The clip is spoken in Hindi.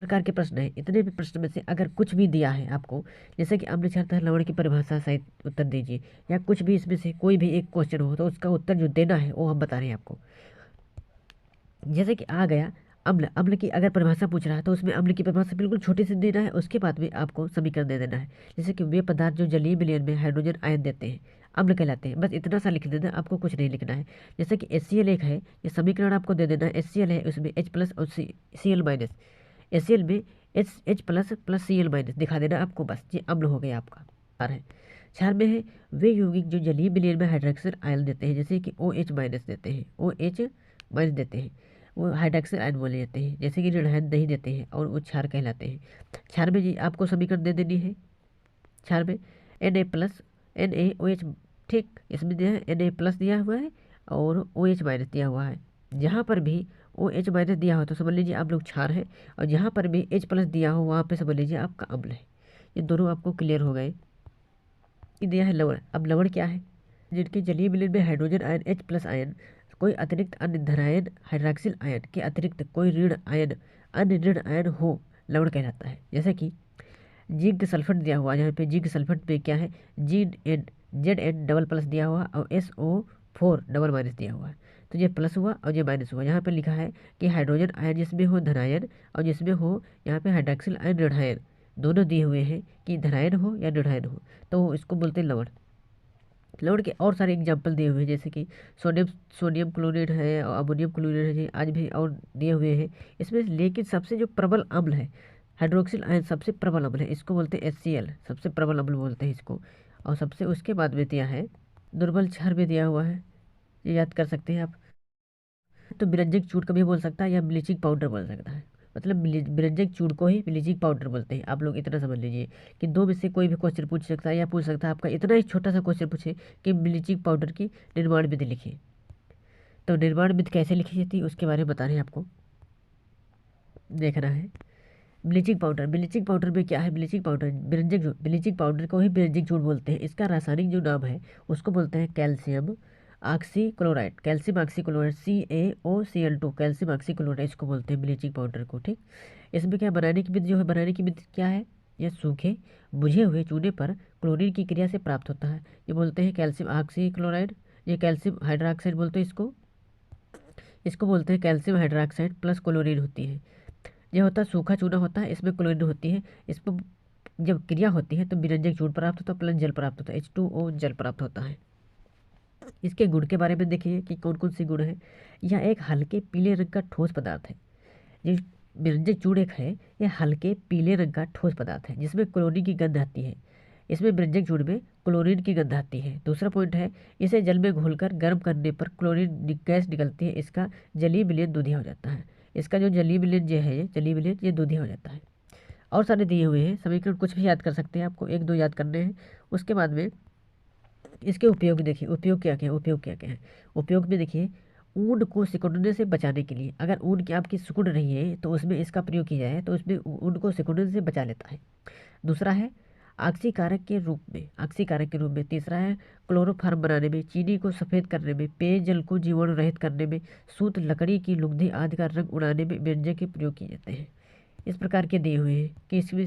प्रकार के प्रश्न है, इतने भी प्रश्न में से अगर कुछ भी दिया है आपको, जैसे कि अम्ल क्षार तथा लवण की परिभाषा सहित उत्तर दीजिए, या कुछ भी इसमें से कोई भी एक क्वेश्चन हो तो उसका उत्तर जो देना है वो हम बता रहे हैं आपको। जैसे कि आ गया अम्ल, अम्ल की अगर परिभाषा पूछ रहा है तो उसमें अम्ल की परिभाषा बिल्कुल छोटी सी देना है, उसके बाद में आपको समीकरण दे देना है। जैसे कि वे पदार्थ जो जलीय विलयन में हाइड्रोजन आयन देते हैं अम्ल कहलाते हैं, बस इतना सा लिख देना, आपको कुछ नहीं लिखना है। जैसे कि HCl एक है, ये समीकरण आपको दे देना है, HCl है उसमें H प्लस और Cl माइनस, HCl में H plus plus Cl minus दिखा देना आपको, बस ये अम्ल हो गया आपका। क्षार है, क्षार में है वे यौगिक जो जलीय विलयन में हाइड्रोक्सिल आयन देते हैं, जैसे कि OH माइनस देते हैं, OH माइनस देते हैं, वो हाइड्रोक्सिल आयन बोले जाते हैं। जैसे कि ऋणायन नहीं देते हैं और वो क्षार कहलाते हैं। क्षार में जी आपको समीकरण दे देनी है। क्षार में Na प्लस NaOH, ठीक, इसमें दिया है Na प्लस दिया हुआ है और OH माइनस दिया हुआ है। जहाँ पर भी OH माइनस दिया हो तो समझ लीजिए आप लोग क्षार है, और जहाँ पर भी H प्लस दिया हो वहाँ पे समझ लीजिए आपका अम्ल है। ये दोनों आपको क्लियर हो गए। ये दिया है लवण। अब लवण क्या है? जिनके जलीय विलयन में hydrogen ion H plus ion कोई अतिरिक्त अन्य धनायन हाइड्रॉक्सिल आयन के अतिरिक्त कोई ऋण आयन अन्य ऋण आयन हो, लवण कहलाता है। जैसे कि जिंक सल्फेट दिया हुआ, यहाँ पे जिंक सल्फेट में क्या है, ZN डबल प्लस दिया हुआ और SO4 डबल माइनस दिया हुआ है, तो ये प्लस हुआ और ये माइनस हुआ। यहाँ पे लिखा है कि हाइड्रोजन आयन जिसमें हो धनायन और जिसमें हो यहाँ पे हाइड्रॉक्सिल आयन ऋणायन, दोनों दिए हुए हैं कि धनायन हो या ऋणायन हो, तो इसको बोलते हैं लवण। लवण के और सारे एग्जाम्पल दिए हुए हैं, जैसे कि सोडियम सोडियम क्लोराइड है और अमोनियम क्लोराइड है, आज भी और दिए हुए हैं इसमें। लेकिन सबसे जो प्रबल अम्ल है हाइड्रोक्सिल आयन, सबसे प्रबल अम्ल है, इसको बोलते हैं HCl, सबसे प्रबल अम्ल बोलते हैं इसको। और सबसे उसके बाद में दिया है दुर्बल क्षार भी दिया हुआ है, ये याद कर सकते हैं आप। तो बिरंजक चूर्ण कभी बोल सकता है या ब्लीचिंग पाउडर बोल सकता है, मतलब बिरंजक चूर्ण को ही ब्लीचिंग पाउडर बोलते हैं। आप लोग इतना समझ लीजिए कि दो में से कोई भी क्वेश्चन पूछ सकता है, या पूछ सकता है आपका इतना ही छोटा सा क्वेश्चन पूछे कि ब्लीचिंग पाउडर की निर्माण विधि लिखिए, तो निर्माण विधि कैसे लिखी जाती है उसके बारे में बता रहे हैं आपको, देखना है। ब्लीचिंग पाउडर में क्या है, ब्लीचिंग पाउडर ब्लीचिंग पाउडर को ही बिरंजक चूर्ण बोलते हैं। इसका रासायनिक जो नाम है उसको बोलते हैं calcium oxychloride, calcium oxychloride CaOCl2, calcium oxychloride इसको बोलते हैं ब्लीचिंग पाउडर को, ठीक। इसमें क्या बनाने की विधि जो है, बनाने की विधि क्या है, यह सूखे बुझे हुए चूने पर क्लोरीन की क्रिया से प्राप्त होता है, ये बोलते हैं कैल्शियम ऑक्सीक्लोराइड। ये कैल्शियम हाइड्रोक्साइड बोलते हैं इसको, इसको बोलते हैं कैल्शियम हाइड्रोक्साइड प्लस क्लोरीन होती है। यह होता है सूखा चूना होता है, इसमें क्लोरीन होती है, इस पर जब क्रिया होती है तो विरंजक चूर्ण प्राप्त होता है प्लस जल प्राप्त होता है, H2O जल प्राप्त होता है। इसके गुण के बारे में देखिए कि कौन कौन सी गुण है। यह एक हल्के पीले रंग का ठोस पदार्थ है। जो विरंजक चूर्ण एक है, यह हल्के पीले रंग का ठोस पदार्थ है जिसमें क्लोरीन की गंध आती है। इसमें विरंजक चूर्ण में क्लोरीन की गंध आती है। दूसरा पॉइंट है, इसे जल में घोलकर गर्म करने पर क्लोरीन गैस निकलती है, इसका जलीय विलयन दूधिया हो जाता है। इसका जो जलीय विलयन जो है, जलीय विलयन ये दूधिया हो जाता है। और सारे दिए हुए हैं समीकरण, कुछ भी याद कर सकते हैं, आपको एक दो याद करने हैं। उसके बाद में इसके उपयोग देखिए, उपयोग क्या क्या है, उपयोग क्या क्या है। उपयोग में देखिए, ऊन को सिकुड़ने से बचाने के लिए, अगर ऊन की आपकी सिकुड़ रही है तो उसमें इसका प्रयोग किया जाए तो उसमें ऊन को सिकुड़ने से बचा लेता है। दूसरा है ऑक्सीकारक के रूप में, ऑक्सीकारक के रूप में। तीसरा है क्लोरोफार्म बनाने में, चीनी को सफ़ेद करने में, पेयजल को जीवाणु रहित करने में, सूत लकड़ी की लुगदी आदि का रंग उड़ाने में व्यंजन के प्रयोग किए जाते हैं। इस प्रकार के दिए हुए हैं कि इसमें